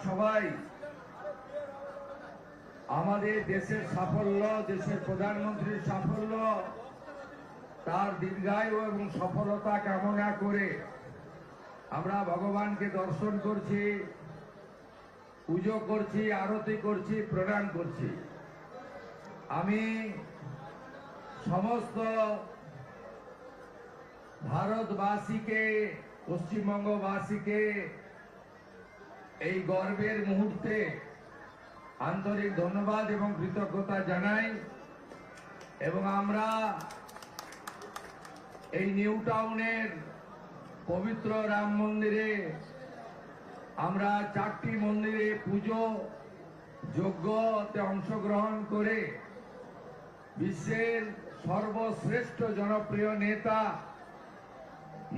সবাই আমাদের দেশের সাফল্য, দেশের প্রধানমন্ত্রীর সাফল্য, তার দীর্ঘায়ু এবং সফলতা কামনা করে আমরা ভগবানকে দর্শন করছি, পুজো করছি, আরতি করছি, প্রণাম করছি। আমি সমস্ত ভারতবাসীকে, পশ্চিমবঙ্গবাসীকে এই গর্বের মুহূর্তে আন্তরিক ধন্যবাদ এবং কৃতজ্ঞতা জানাই। এবং আমরা এই নিউ টাউনের পবিত্র রাম মন্দিরে আমরা 4টি মন্দিরে পুজো যজ্ঞতে অংশগ্রহণ করে বিশ্বের সর্বশ্রেষ্ঠ জনপ্রিয় নেতা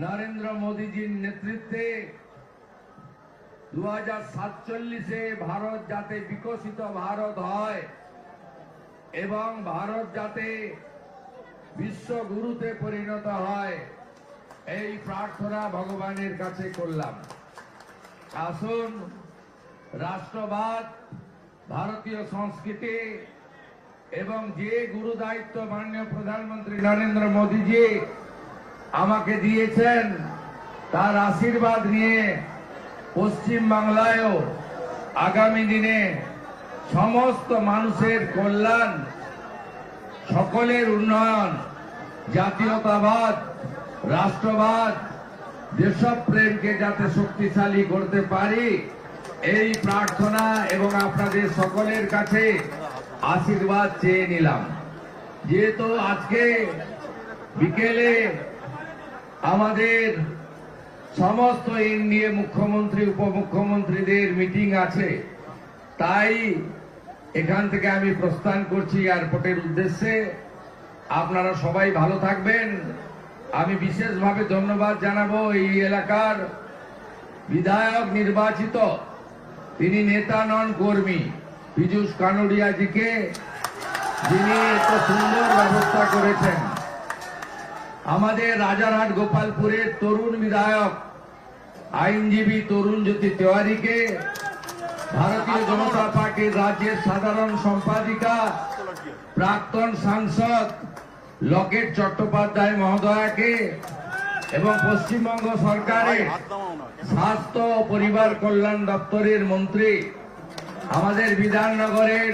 নরেন্দ্র মোদীজির নেতৃত্বে 2047-এ ভারত যাতে বিকশিত ভারত হয় এবং ভারত যাতে বিশ্বগুরুতে পরিণত হয়, এই প্রার্থনা ভগবানের কাছে করলাম। আসুন, রাষ্ট্রবাদ, ভারতীয় সংস্কৃতি এবং যে গুরু দায়িত্ব মাননীয় প্রধানমন্ত্রী নরেন্দ্র মোদীজি আমাকে দিয়েছেন, তার আশীর্বাদ নিয়ে পশ্চিম বাংলায়ও আগামী দিনে সমস্ত মানুষের কল্যাণ, সকলের উন্নয়ন, জাতীয়তাবাদ, রাষ্ট্রবাদ, দেশপ্রেমকে যাতে শক্তিশালী করতে পারি, এই প্রার্থনা এবং আপনাদের সকলের কাছে আশীর্বাদ চেয়ে নিলাম। যেহেতু আজকে বিকেলে আমাদের সমস্ত এনডিএ মুখ্যমন্ত্রী, উপমুখ্যমন্ত্রীদের মিটিং আছে, তাই এখান থেকে আমি প্রস্থান করছি এয়ারপোর্টের উদ্দেশ্যে। আপনারা সবাই ভালো থাকবেন। আমি বিশেষভাবে ধন্যবাদ জানাবো এই এলাকার বিধায়ক নির্বাচিত, তিনি নেতা নন, কর্মী, পীযূষ কানুড়িয়াজিকে, যিনি এত সুন্দর ব্যবস্থা করেছেন। আমাদের রাজারহাট গোপালপুরের তরুণ বিধায়ক আইনজীবী তরুণজ্যোতি তেওয়ারিকে, ভারতীয় জনতা পার্টির রাজ্যের সাধারণ সম্পাদিকা প্রাক্তন সাংসদ লকেট চট্টোপাধ্যায় মহোদয়াকে এবং পশ্চিমবঙ্গ সরকারের স্বাস্থ্য ও পরিবার কল্যাণ দপ্তরের মন্ত্রী, আমাদের বিধাননগরের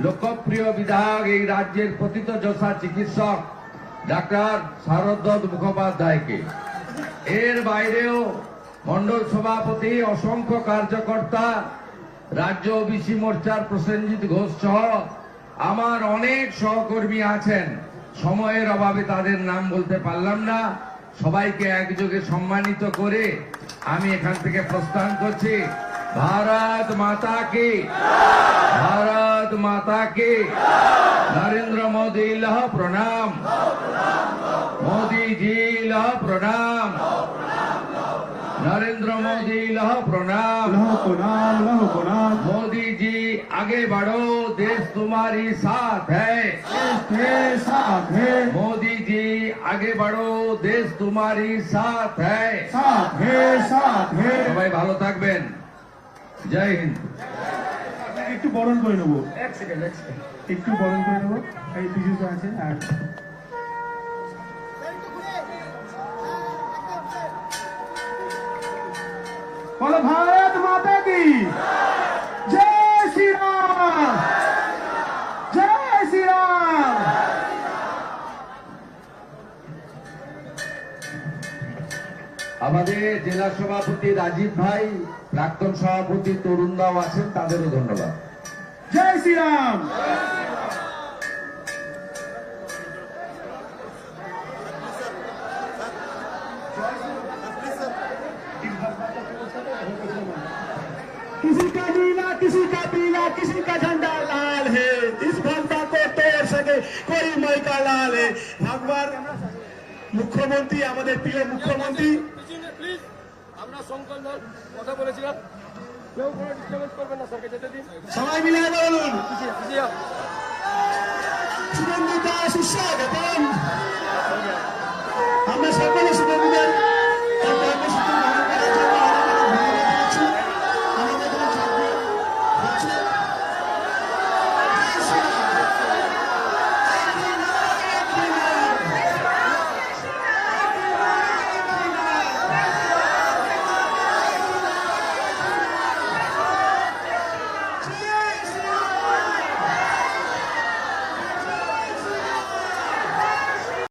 লোকপ্রিয় বিধায়ক, এই রাজ্যের প্রথিতযশা চিকিৎসক ডাক্তার শারদ মুখোপাধ্যায়কে, এর বাইরেও মন্ডল সভাপতি, অসংখ্য কার্যকর্তা, রাজ্য ওবিসি মোর্চার প্রসেনজিৎ ঘোষ সহ আমার অনেক সহকর্মী আছেন। সময়ের অভাবে তাদের নাম বলতে পারলাম না। সবাইকে একযোগে সম্মানিত করে আমি এখান থেকে প্রস্থান করছি। ভারত মাতা কি, ভারত মাতা কি। নরেন্দ্র মোদী লহ প্রণাম, মোদী জি লহ প্রণাম, नरेंद्र मोदी लहो प्रणाम, लहो प्रणाम, लहो प्रणाम। मोदी जी आगे बढ़ो, देश तुम्हारी साथ है, देश साथ है। मोदी जी आगे बढ़ो, देश तुम्हारी साथ है, साथ है, साथ है। সবাই ভালো থাকবেন। জয় হিন্দ। একটু বরণ করে নেবো, একটু বরণ করে নেবো। এই পীযূষ আছে আর बोलो भारत माता की जय श्री राम, जय श्री राम। আমাদের জেলা সভাপতি রাজীব ভাই, প্রাক্তন সভাপতি তরুণ দাও আছেন, তাদেরও ধন্যবাদ। जय श्री राम। किसी का नीला, किसी का पीला, किसी का झंडा लाल है, इस भगवा को तोड़ सके कोई मई का लाल है। भगवान मुख्यमंत्री, আমাদের প্রিয় মুখ্যমন্ত্রী, প্লিজ আমরা সংকল্প কথা বলেছিলাম, কেউ কোনো ডিস্টার্বেন্স করবেন না, স্যারকে যেতে দিন। সবাই মিলে বলুন সুগন্ধিতা সুস্বাগতম। আমরা সকলে সুগন্ধিতা